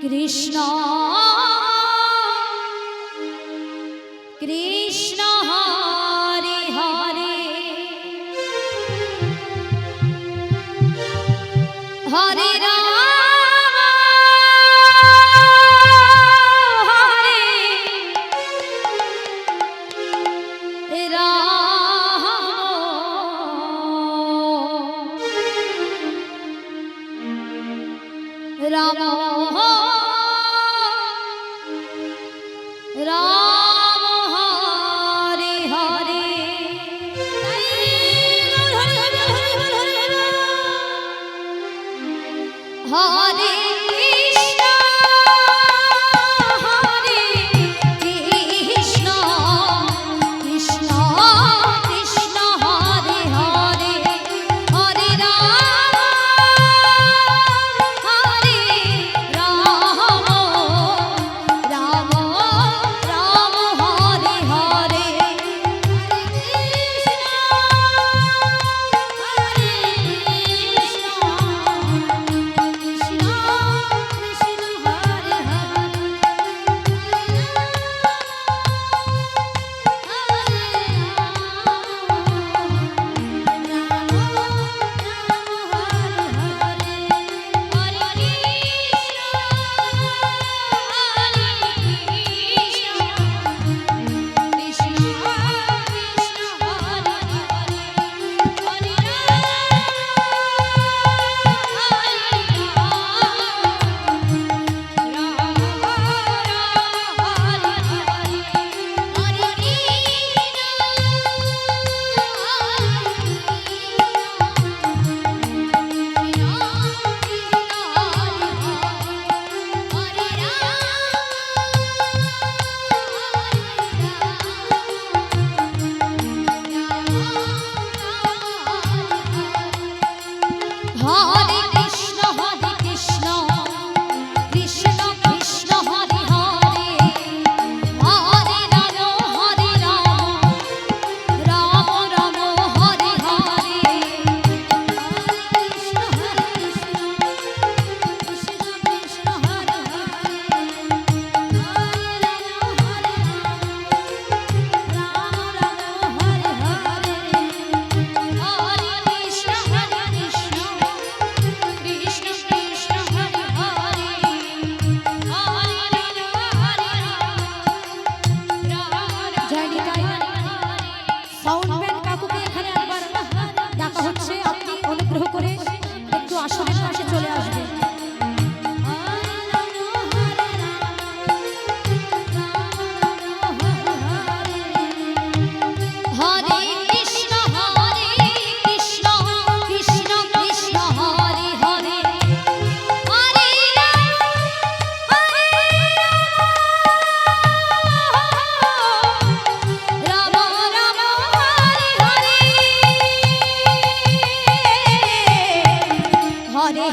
কৃষ্ণ কৃষ্ণ হরে হরে হরে রাম হরে রাম রাম রাম হরে হরে হরে কৃষ্ণ হরে কৃষ্ণ কৃষ্ণ কৃষ্ণ হরে হরে হরে রাম হরে Ram Ram Ram Hare Hare Hare Krishna Krishna Krishna Hare Hare Hare Ram Ram Ram Hare Hare Krishna Krishna Krishna Hare Hare Hare Ram Ram Hare Hare Hare Krishna Krishna Krishna Hare Hare Hare soundman কাকুকে এখানে একবার ডাকা হচ্ছে, আপনি অনুগ্রহ করে একটু আসনের পাশে চলে আসবেন। হরে কৃষ্ণ কৃষ্ণ কৃষ্ণ হরে হরে হরে রাম রাম হরে হরে হরে